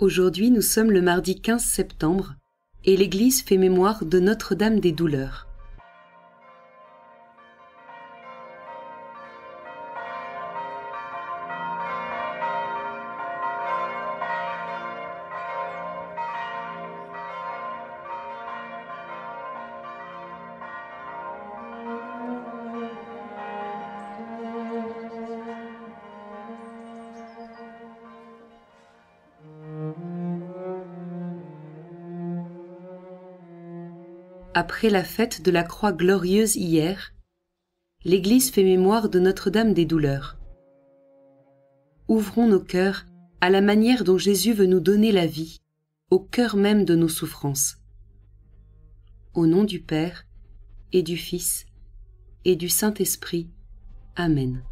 Aujourd'hui, nous sommes le mardi 15 septembre et l'Église fait mémoire de Notre-Dame des Douleurs. Après la fête de la Croix glorieuse hier, l'Église fait mémoire de Notre-Dame des Douleurs. Ouvrons nos cœurs à la manière dont Jésus veut nous donner la vie, au cœur même de nos souffrances. Au nom du Père, et du Fils, et du Saint-Esprit. Amen.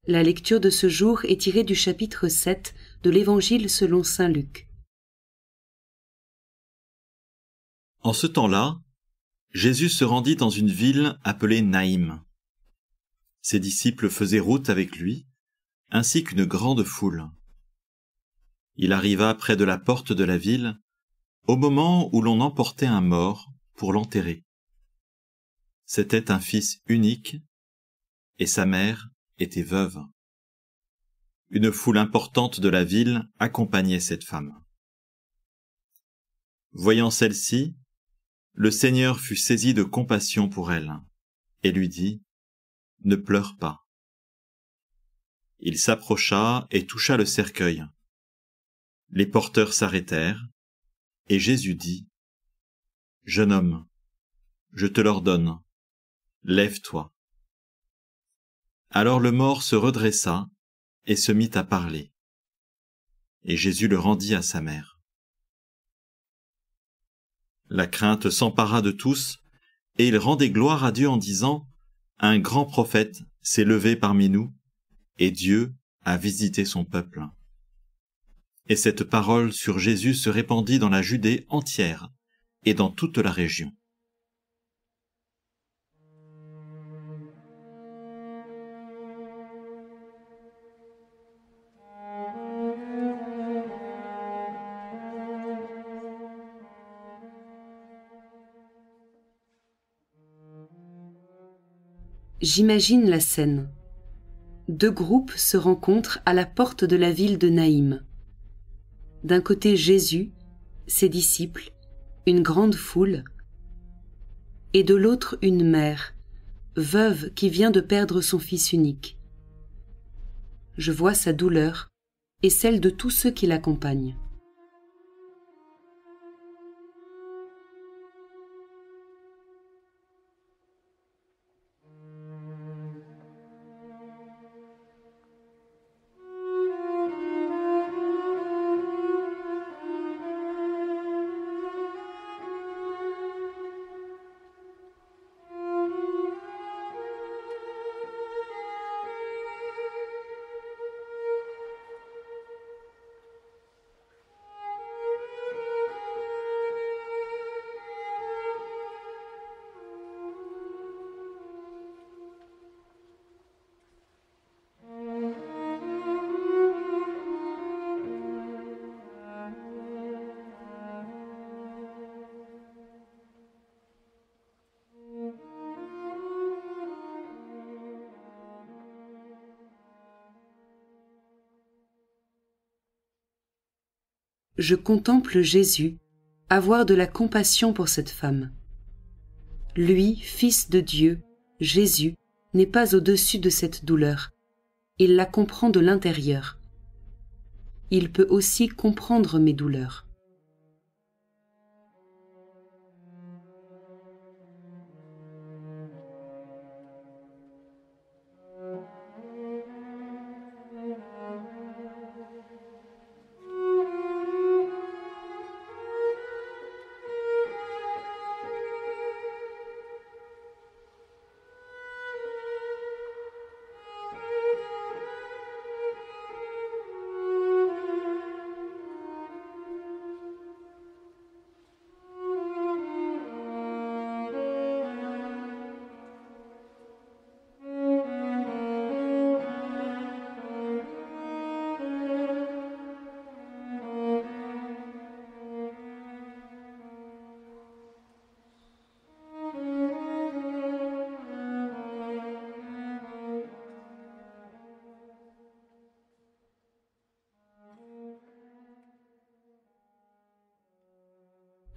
La lecture de ce jour est tirée du chapitre 7 de l'Évangile selon saint Luc. En ce temps-là, Jésus se rendit dans une ville appelée Naïm. Ses disciples faisaient route avec lui, ainsi qu'une grande foule. Il arriva près de la porte de la ville, au moment où l'on emportait un mort pour l'enterrer. C'était un fils unique, et sa mère était veuve. Une foule importante de la ville accompagnait cette femme. Voyant celle-ci, le Seigneur fut saisi de compassion pour elle, et lui dit : « Ne pleure pas. » Il s'approcha et toucha le cercueil. Les porteurs s'arrêtèrent, et Jésus dit : « Jeune homme, je te l'ordonne, lève-toi. » Alors le mort se redressa et se mit à parler. Et Jésus le rendit à sa mère. La crainte s'empara de tous, et ils rendaient gloire à Dieu en disant : « Un grand prophète s'est levé parmi nous, et Dieu a visité son peuple. » Et cette parole sur Jésus se répandit dans la Judée entière et dans toute la région. J'imagine la scène. Deux groupes se rencontrent à la porte de la ville de Naïm. D'un côté Jésus, ses disciples, une grande foule, et de l'autre une mère, veuve qui vient de perdre son fils unique. Je vois sa douleur et celle de tous ceux qui l'accompagnent. Je contemple Jésus avoir de la compassion pour cette femme. Lui, Fils de Dieu, Jésus, n'est pas au-dessus de cette douleur. Il la comprend de l'intérieur. Il peut aussi comprendre mes douleurs.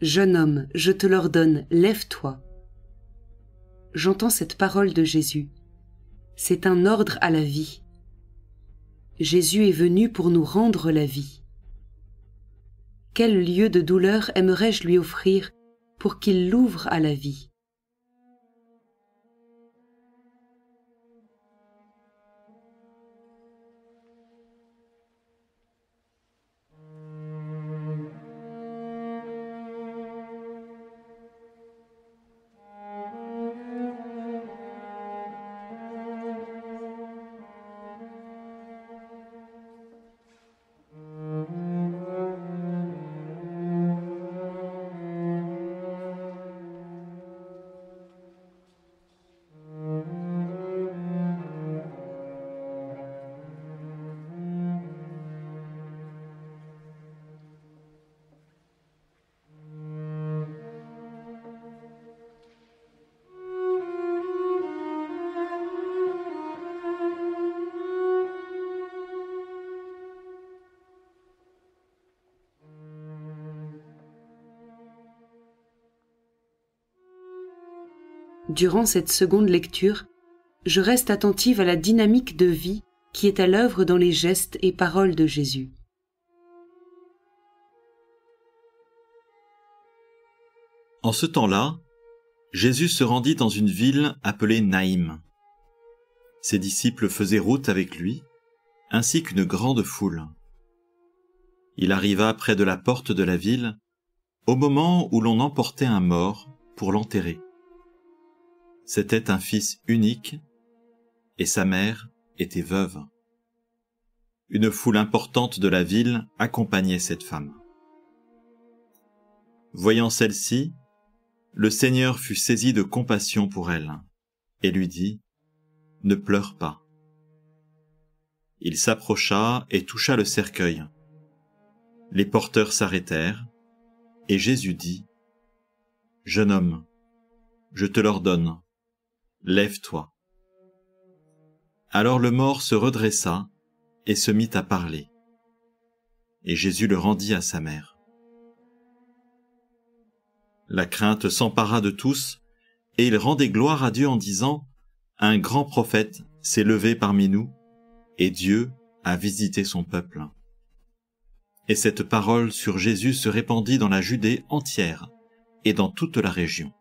Jeune homme, je te l'ordonne, lève-toi. J'entends cette parole de Jésus. C'est un ordre à la vie. Jésus est venu pour nous rendre la vie. Quel lieu de douleur aimerais-je lui offrir pour qu'il l'ouvre à la vie? Durant cette seconde lecture, je reste attentive à la dynamique de vie qui est à l'œuvre dans les gestes et paroles de Jésus. En ce temps-là, Jésus se rendit dans une ville appelée Naïm. Ses disciples faisaient route avec lui, ainsi qu'une grande foule. Il arriva près de la porte de la ville, au moment où l'on emportait un mort pour l'enterrer. C'était un fils unique, et sa mère était veuve. Une foule importante de la ville accompagnait cette femme. Voyant celle-ci, le Seigneur fut saisi de compassion pour elle, et lui dit : « Ne pleure pas. » Il s'approcha et toucha le cercueil. Les porteurs s'arrêtèrent, et Jésus dit : « Jeune homme, je te l'ordonne, lève-toi. » Alors le mort se redressa et se mit à parler. Et Jésus le rendit à sa mère. La crainte s'empara de tous, et ils rendaient gloire à Dieu en disant : « Un grand prophète s'est levé parmi nous, et Dieu a visité son peuple. » Et cette parole sur Jésus se répandit dans la Judée entière et dans toute la région.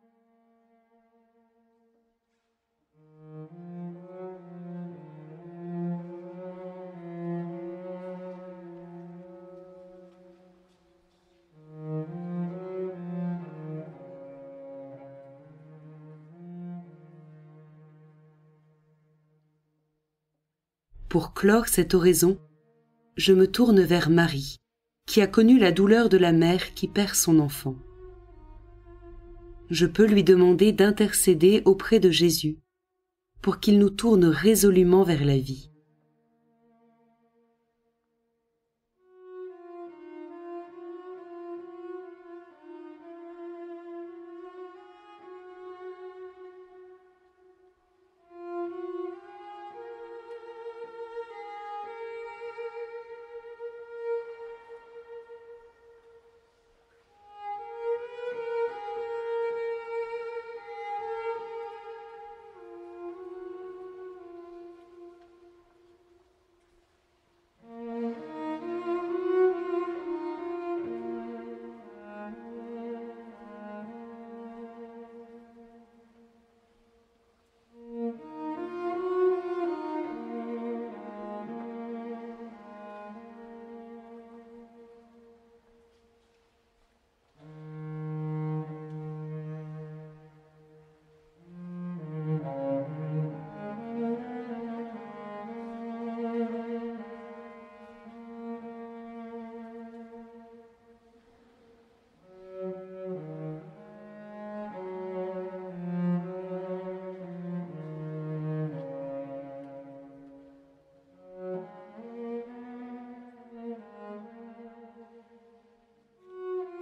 Pour clore cette oraison, je me tourne vers Marie, qui a connu la douleur de la mère qui perd son enfant. Je peux lui demander d'intercéder auprès de Jésus pour qu'il nous tourne résolument vers la vie.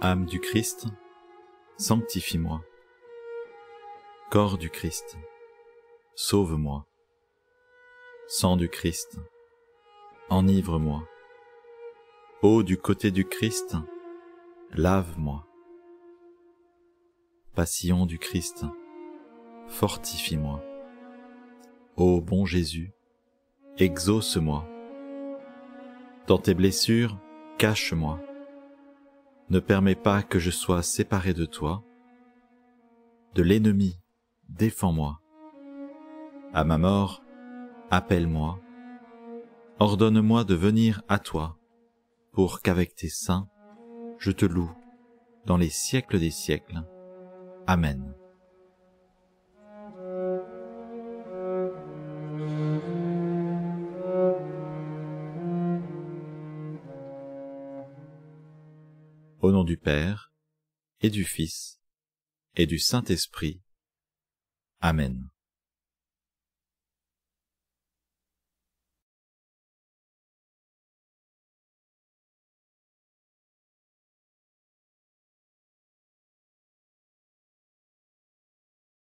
Âme du Christ, sanctifie-moi. Corps du Christ, sauve-moi. Sang du Christ, enivre-moi. Eau du côté du Christ, lave-moi. passion du Christ, fortifie-moi. Ô bon Jésus, exauce-moi. Dans tes blessures, cache-moi. Ne permets pas que je sois séparé de toi. De l'ennemi, défends-moi. À ma mort, appelle-moi. Ordonne-moi de venir à toi, pour qu'avec tes saints, je te loue dans les siècles des siècles. Amen. Au nom du Père, et du Fils, et du Saint-Esprit. Amen.